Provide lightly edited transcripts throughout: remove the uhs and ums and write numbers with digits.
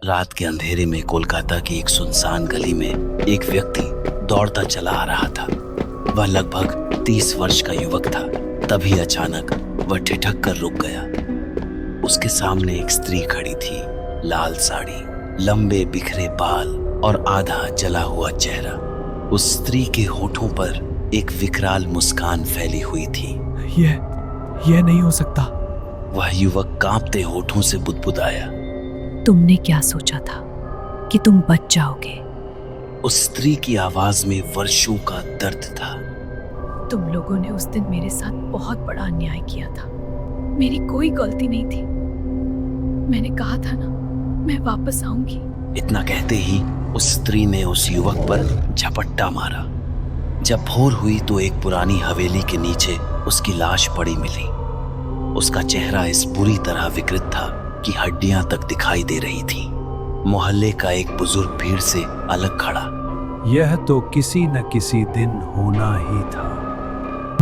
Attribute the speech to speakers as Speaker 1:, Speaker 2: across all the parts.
Speaker 1: रात के अंधेरे में कोलकाता की एक सुनसान गली में एक व्यक्ति दौड़ता चला आ रहा था। वह लगभग 30 वर्ष का युवक था। तभी अचानक वह ठिठक कर रुक गया। उसके सामने एक स्त्री खड़ी थी। लाल साड़ी, लंबे बिखरे बाल और आधा जला हुआ चेहरा। उस स्त्री के होठों पर एक विकराल मुस्कान फैली हुई थी।
Speaker 2: यह नहीं हो सकता।
Speaker 1: वह युवक कांपते होठों से बुदबुदाया।
Speaker 3: तुमने क्या सोचा था कि तुम बच जाओगे?
Speaker 1: उस स्त्री की आवाज में वर्षों का दर्द था।
Speaker 3: तुम लोगों ने उस दिन मेरे साथ बहुत बड़ा अन्याय किया था। मेरी कोई गलती नहीं थी। मैंने कहा था ना, मैं वापस आऊंगी।
Speaker 1: इतना कहते ही उस स्त्री ने उस युवक पर झपट्टा मारा। जब भोर हुई तो एक पुरानी हवेली के नीचे उसकी लाश पड़ी मिली। उसका चेहरा इस बुरी तरह विकृत था कि हड्डियां तक दिखाई दे रही थी। मोहल्ले का एक बुजुर्ग भीड़ से अलग खड़ा।
Speaker 2: यह तो किसी न किसी दिन होना ही था।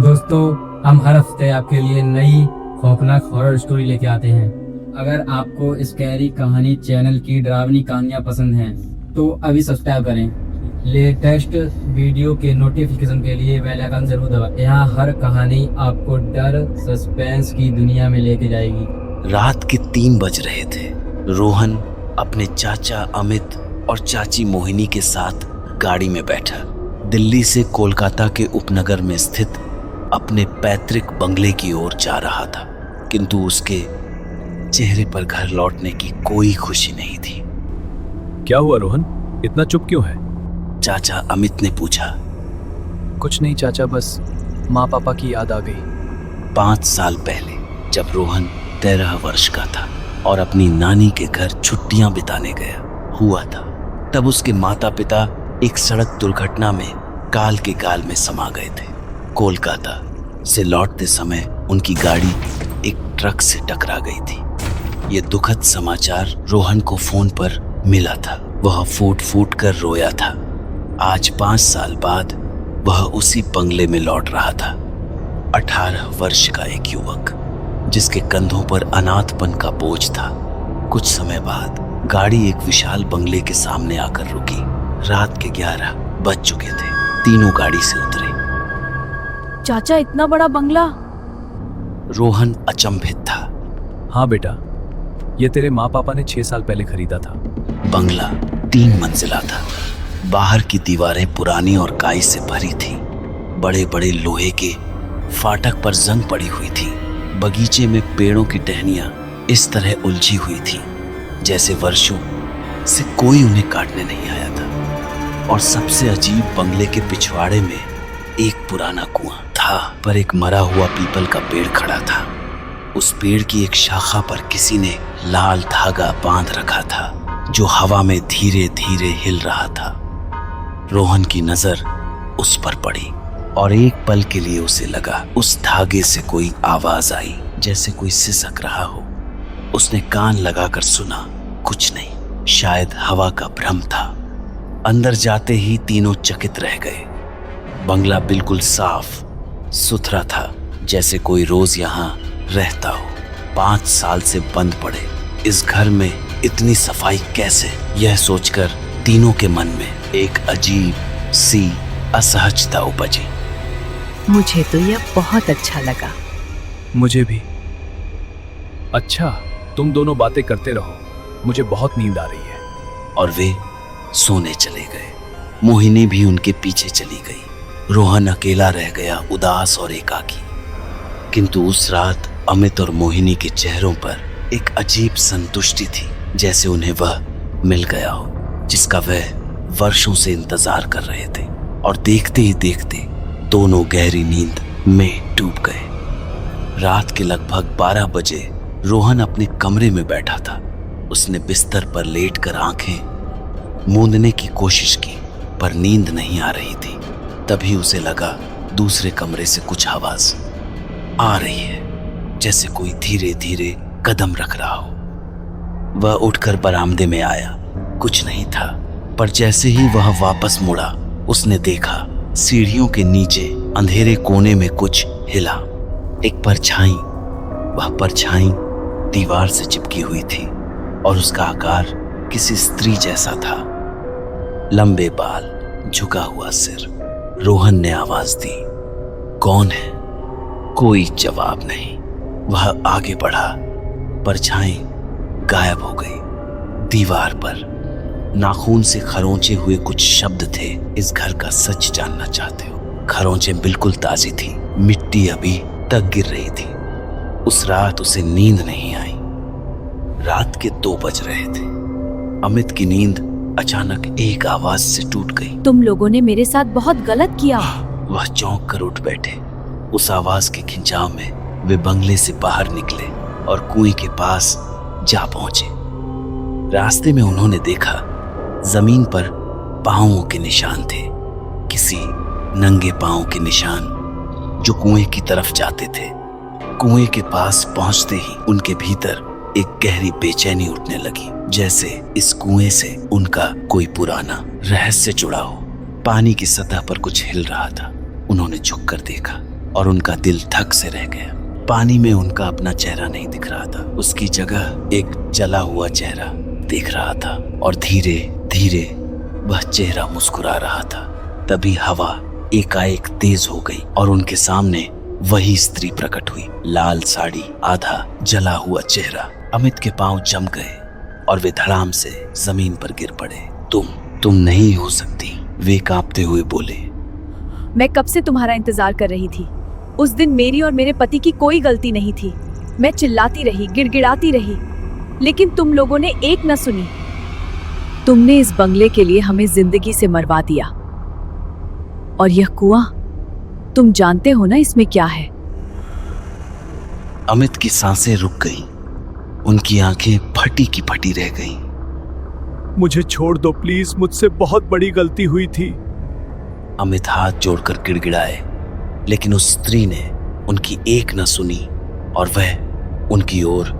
Speaker 4: दोस्तों, हम हर हफ्ते आपके लिए नई खौफनाक हॉरर स्टोरी लेके आते हैं। अगर आपको स्कैरी कहानी चैनल की डरावनी कहानियां पसंद हैं तो अभी सब्सक्राइब करें। लेटेस्ट वीडियो के नोटिफिकेशन के लिए बेल आइकन जरूर दबाएं। यहाँ हर कहानी आपको डर सस्पेंस की दुनिया में लेके जाएगी।
Speaker 1: रात के 3 बज रहे थे। रोहन अपने चाचा अमित और चाची मोहिनी के साथ गाड़ी में बैठा दिल्ली से कोलकाता के उपनगर में स्थित अपने पैतृक बंगले की ओर जा रहा था। किंतु उसके चेहरे पर घर लौटने की कोई खुशी नहीं थी।
Speaker 2: क्या हुआ रोहन, इतना चुप क्यों है?
Speaker 1: चाचा अमित ने पूछा।
Speaker 2: कुछ नहीं चाचा, बस माँ पापा की याद आ गई।
Speaker 1: 5 साल पहले जब रोहन 13 वर्ष का था और अपनी नानी के घर छुट्टियां बिताने गया हुआ था, तब उसके माता पिता एक सड़क दुर्घटना में काल के गाल में समा गए थे। कोलकाता से लौटते समय उनकी गाड़ी एक ट्रक से टकरा गई थी। ये दुखद समाचार रोहन को फोन पर मिला था। वह फूट फूट कर रोया था। आज 5 साल बाद वह उसी बंगले में लौट रहा था। 18 वर्ष का एक युवक जिसके कंधों पर अनाथपन का बोझ था। कुछ समय बाद गाड़ी एक विशाल बंगले के सामने आकर रुकी। रात के 11 बज चुके थे। तीनों गाड़ी से उतरे।
Speaker 3: चाचा, इतना बड़ा बंगला?
Speaker 1: रोहन अचंभित था।
Speaker 2: हाँ बेटा, ये तेरे माँ पापा ने 6 साल पहले खरीदा था।
Speaker 1: बंगला 3 मंजिला था। बाहर की दीवारें पुरानी और काई से भरी थी। बड़े बड़े लोहे के फाटक पर जंग पड़ी हुई थी। बगीचे में पेड़ों की टहनियां इस तरह उलझी हुई थी जैसे वर्षों से कोई उन्हें काटने नहीं आया था। और सबसे अजीब, बंगले के पिछवाड़े में एक पुराना कुआं था, पर एक मरा हुआ पीपल का पेड़ खड़ा था। उस पेड़ की एक शाखा पर किसी ने लाल धागा बांध रखा था जो हवा में धीरे धीरे हिल रहा था। रोहन की नजर उस पर पड़ी और एक पल के लिए उसे लगा उस धागे से कोई आवाज आई, जैसे कोई सिसक रहा हो। उसने कान लगाकर सुना, कुछ नहीं, शायद हवा का भ्रम था। अंदर जाते ही तीनों चकित रह गए। बंगला बिल्कुल साफ सुथरा था, जैसे कोई रोज यहाँ रहता हो। 5 साल से बंद पड़े इस घर में इतनी सफाई कैसे? यह सोचकर तीनों के मन में एक अजीब सी असहजता उपजी।
Speaker 3: मुझे तो यह बहुत अच्छा लगा।
Speaker 2: मुझे भी। अच्छा, तुम दोनों बातें करते रहो, मुझे बहुत नींद आ रही है।
Speaker 1: और वे सोने चले गए। मोहिनी भी उनके पीछे चली गई। रोहन अकेला रह गया, उदास और एकाकी। किंतु उस रात अमित और मोहिनी के चेहरों पर एक अजीब संतुष्टि थी, जैसे उन्हें वह मिल गया हो जिसका वह वर्षों से इंतजार कर रहे थे। और देखते ही देखते दोनों गहरी नींद में डूब गए। रात के लगभग 12 बजे रोहन अपने कमरे में बैठा था। उसने बिस्तर पर लेटकर आंखें मूंदने की कोशिश की, पर नींद नहीं आ रही थी। तभी उसे लगा दूसरे कमरे से कुछ आवाज आ रही है, जैसे कोई धीरे धीरे कदम रख रहा हो। वह उठकर बरामदे में आया। कुछ नहीं था, पर जैसे ही वह वापस मुड़ा, उसने देखा सीढ़ियों के नीचे अंधेरे कोने में कुछ हिला। एक परछाई। वह परछाई दीवार से चिपकी हुई थी और उसका आकार किसी स्त्री जैसा था। लंबे बाल, झुका हुआ सिर। रोहन ने आवाज दी, कौन है? कोई जवाब नहीं। वह आगे बढ़ा। परछाई गायब हो गई। दीवार पर नाखून से खरोंचे हुए कुछ शब्द थे। इस घर का सच जानना चाहते हो? खरोंचे बिल्कुल ताजी थी। मिट्टी अभी तक गिर रही थी। उस रात उसे नींद नहीं आई। रात के 2 बज रहे थे। अमित की नींद अचानक एक आवाज से टूट गई।
Speaker 3: तुम लोगों ने मेरे साथ बहुत गलत किया।
Speaker 1: वह चौंक कर उठ बैठे। उस आवाज के खिंचाव में वे बंगले से बाहर निकले और कुएं के पास जा पहुंचे। रास्ते में उन्होंने देखा जमीन पर पांवों के निशान थे। किसी नंगे पांव के निशान जो कुएं की तरफ जाते थे। कुएं के पास पहुंचते ही उनके भीतर एक गहरी बेचैनी उठने लगी, जैसे इस कुएं से उनका कोई पुराना रहस्य जुड़ा हो। पानी की सतह पर कुछ हिल रहा था। उन्होंने झुककर देखा और उनका दिल धक से रह गया। पानी में उनका अपना चेहरा नहीं दिख रहा था। उसकी जगह एक जला हुआ चेहरा दिख रहा था और धीरे धीरे वह चेहरा मुस्कुरा रहा था। तभी हवा एकाएक तेज हो गई और उनके सामने वही स्त्री प्रकट हुई। लाल साड़ी, आधा जला हुआ चेहरा। अमित के पांव जम गए और वे धड़ाम से जमीन पर गिर पड़े। तुम नहीं हो सकती, वे कांपते हुए बोले।
Speaker 3: मैं कब से तुम्हारा इंतजार कर रही थी। उस दिन मेरी और मेरे पति की कोई गलती नहीं थी। मैं चिल्लाती रही, गिड़गिड़ाती रही, लेकिन तुम लोगों ने एक न सुनी। तुमने इस बंगले के लिए हमें जिंदगी से मरवा दिया। और यह कुआं, तुम जानते हो ना इसमें क्या है?
Speaker 1: अमित की सांसें रुक गईं। उनकी आंखें फटी की फटी रह गईं।
Speaker 2: मुझे छोड़ दो प्लीज, मुझसे बहुत बड़ी गलती हुई थी।
Speaker 1: अमित हाथ जोड़कर गिड़गिड़ाए, लेकिन उस स्त्री ने उनकी एक न सुनी और वह उनकी ओर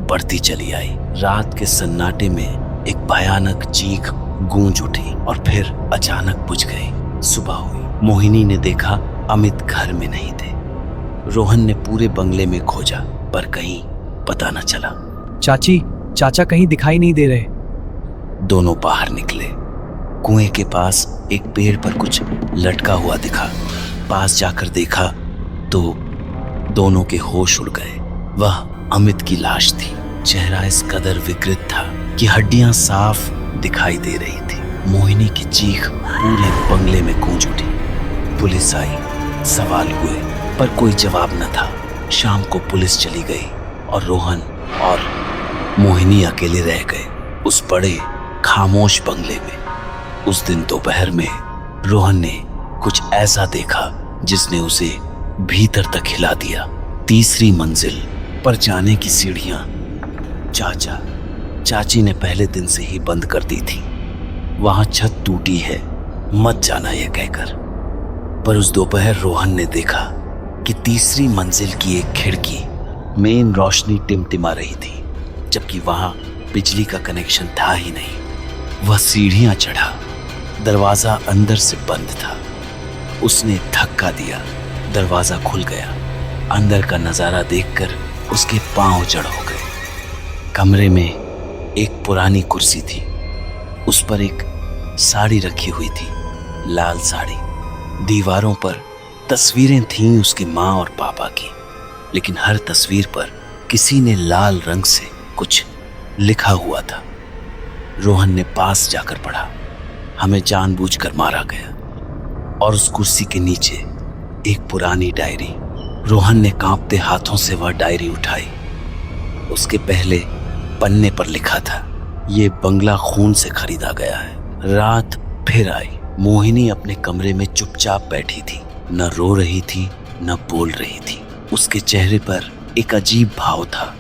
Speaker 1: बढ़ती चली आई। रात के सन्नाटे में एक भयानक चीख गूंज उठी और फिर अचानक बुझ गई। सुबह हुई। मोहिनी ने देखा अमित घर में नहीं थे। रोहन ने पूरे बंगले में खोजा पर कहीं पता न चला।
Speaker 2: चाची, चाचा कहीं दिखाई नहीं दे रहे।
Speaker 1: दोनों बाहर निकले। कुएं के पास एक पेड़ पर कुछ लटका हुआ दिखा। पास जाकर देखा तो दोनों के होश उड़ गए। वह अमित की लाश थी। चेहरा इस कदर विकृत था कि हड्डियां साफ दिखाई दे रही थी। मोहिनी की चीख पूरे बंगले में गूंज उठी। पुलिस आई, सवाल हुए पर कोई जवाब न था। शाम को पुलिस चली गई और रोहन और मोहिनी अकेले रह गए उस बड़े खामोश बंगले में। उस दिन दोपहर में रोहन ने कुछ ऐसा देखा जिसने उसे भीतर तक हिला दिया। 3री मंजिल पर जाने की सीढ़ियां चाची ने पहले दिन से ही बंद कर दी थी। वहां छत टूटी है, मत जाना यह कहकर। पर उस दोपहर रोहन ने देखा कि 3री मंजिल की एक खिड़की मेन रोशनी टिमटिमा रही थी, जबकि वहां बिजली का कनेक्शन था ही नहीं। वह सीढ़ियां चढ़ा। दरवाजा अंदर से बंद था। उसने धक्का दिया, दरवाजा खुल गया। अंदर का नजारा देखकर उसके पांव जड़ हो गए। कमरे में एक पुरानी कुर्सी थी। उस पर एक साड़ी रखी हुई थी, लाल साड़ी। दीवारों पर तस्वीरें थीं उसकी माँ और पापा की, लेकिन हर तस्वीर पर किसी ने लाल रंग से कुछ लिखा हुआ था। रोहन ने पास जाकर पढ़ा, हमें जानबूझकर मारा गया। और उस कुर्सी के नीचे एक पुरानी डायरी। रोहन ने कांपते हाथों से वह डायरी उठाई। उसके पहले पन्ने पर लिखा था, ये बंगला खून से खरीदा गया है। रात फिर आई। मोहिनी अपने कमरे में चुपचाप बैठी थी, न रो रही थी न बोल रही थी। उसके चेहरे पर एक अजीब भाव था,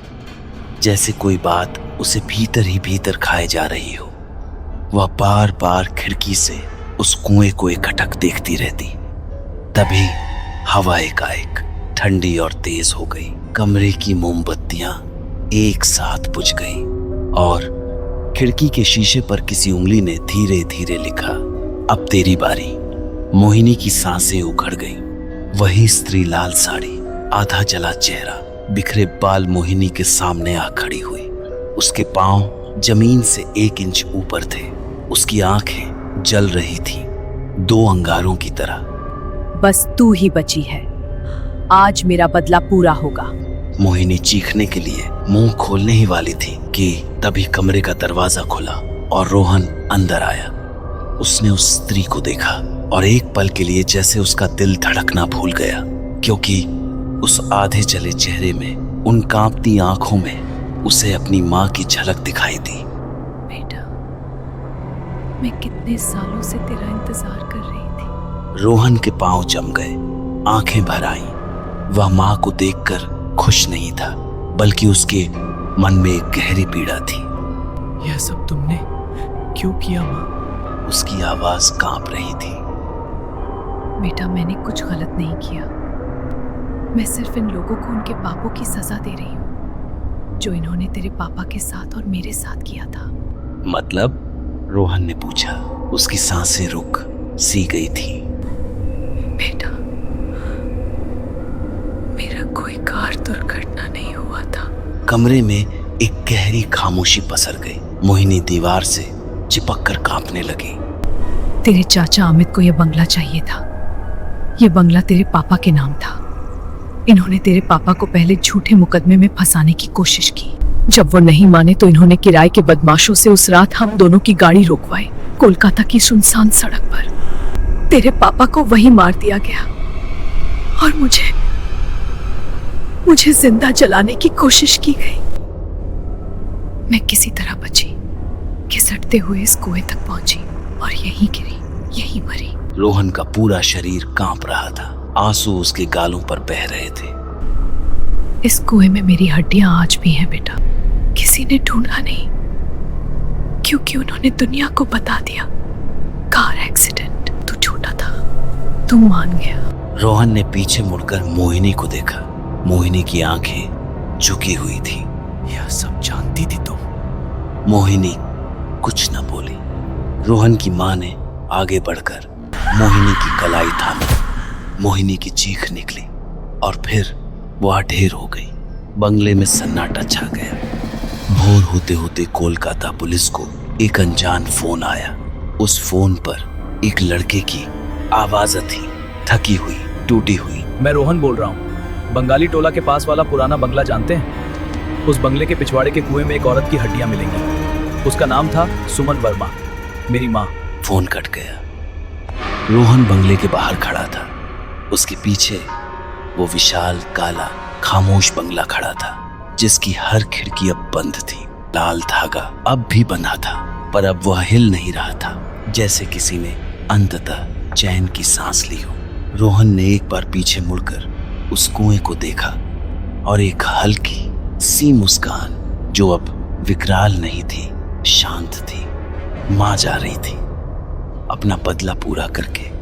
Speaker 1: जैसे कोई बात उसे भीतर ही भीतर खाए जा रही हो। वह बार बार खिड़की से उस कुएं को एकटक देखती रहती। तभी हवा एकाएक ठंडी और तेज हो गई। कमरे की मोमबत्तियां एक साथ बुझ गई और खिड़की के शीशे पर किसी उंगली ने धीरे धीरे लिखा, अब तेरी बारी। मोहिनी की सांसें उखड़ गई। वही स्त्री, लाल साड़ी, आधा जला चेहरा, बिखरे बाल मोहिनी के सामने आ खड़ी हुई। उसके पांव जमीन से 1 इंच ऊपर थे। उसकी आंखें जल रही थीं, 2 अंगारों की तरह।
Speaker 3: बस तू ही बची है, आज मेरा बदला पूरा होगा।
Speaker 1: मोहिनी चीखने के लिए मुंह खोलने ही वाली थी कि तभी कमरे का दरवाजा खुला और रोहन अंदर आया। उसने उस स्त्री को देखा और एक पल के लिए जैसे उसका दिल धड़कना भूल गया, क्योंकि उस आधे जले चेहरे में, उन कांपती आंखों में उसे अपनी माँ की झलक दिखाई दी।
Speaker 3: बेटा, मैं कितने सालों से तेरा इंतजार कर रही थी।
Speaker 1: रोहन के पांव जम गए, आंखें भर आईं। वह माँ को देखकर खुश नहीं था, बल्कि उसके मन में एक गहरी पीड़ा थी।
Speaker 2: यह सब तुमने क्यों किया माँ?
Speaker 1: उसकी आवाज कांप रही थी।
Speaker 3: बेटा, मैंने कुछ गलत नहीं किया। मैं सिर्फ इन लोगों को उनके पापों की सजा दे रही हूँ, जो इन्होंने तेरे पापा के साथ और मेरे साथ किया था।
Speaker 1: मतलब? रोहन ने पूछा। उसकी सांसें रुक सी गई थी।
Speaker 3: बेटा, मेरा कोई कार दुर्घटना नहीं हुआ था।
Speaker 1: कमरे में एक गहरी खामोशी पसर गई। मोहिनी दीवार से चिपक कर कांपने लगी।
Speaker 3: तेरे चाचा अमित को यह बंगला चाहिए था। यह बंगला तेरे पापा के नाम था। इन्होंने तेरे पापा को पहले झूठे मुकदमे में फंसाने की कोशिश की। जब वो नहीं माने तो इन्होंने किराए के बदमाशों से उस रात हम दोनों की गाड़ी रोकवाई, कोलकाता की सुनसान सड़क पर। तेरे पापा को वहीं मार दिया गया और मुझे जिंदा जलाने की कोशिश की गई। मैं किसी तरह बची, घिसटते हुए इस कुएं तक पहुंची और यहीं गिरी, यहीं मरी।
Speaker 1: रोहन का पूरा शरीर कांप रहा था, आंसू उसके गालों पर बह रहे थे।
Speaker 3: इस कुएं में मेरी हड्डियां आज भी हैं बेटा। किसी ने ढूंढा नहीं, क्योंकि उन्होंने दुनिया को बता दिया कार एक्सीडेंट, तू झूठा था, तू मान गया।
Speaker 1: रोहन ने पीछे मुड़कर मोहिनी को देखा। मोहिनी की आंखें झुकी हुई थी।
Speaker 2: यह सब जानती थी तुम?
Speaker 1: मोहिनी कुछ न बोली। रोहन की माँ ने आगे बढ़कर मोहिनी की कलाई थामी। मोहिनी की चीख निकली और फिर वह ढेर हो गई। बंगले में सन्नाटा छा गया। भोर होते होते कोलकाता पुलिस को एक अनजान फोन आया। उस फोन पर एक लड़के की आवाज थी, थकी हुई, टूटी हुई।
Speaker 2: मैं रोहन बोल रहा हूँ। बंगाली टोला के पास वाला पुराना बंगला जानते हैं? उस बंगले के पिछवाड़े के कुएं में एक औरत की हड्डियां मिलेंगी। उसका नाम था सुमन वर्मा, मेरी माँ।
Speaker 1: फोन कट गया। रोहन बंगले के बाहर खड़ा था। उसके पीछे वो विशाल, काला, खामोश बंगला खड़ा था, जिसकी हर खिड़की अब बंद थी। लाल धागा अब भी बंधा था, पर अब वह हिल नहीं रहा था, जैसे किसी ने अंततः चैन की सांस ली हो। रोहन ने एक बार पीछे मुड़कर उस कुएं को देखा और एक हल्की सी मुस्कान, जो अब विकराल नहीं थी, शांत थी। माँ जा रही थी अपना बदला पूरा करके।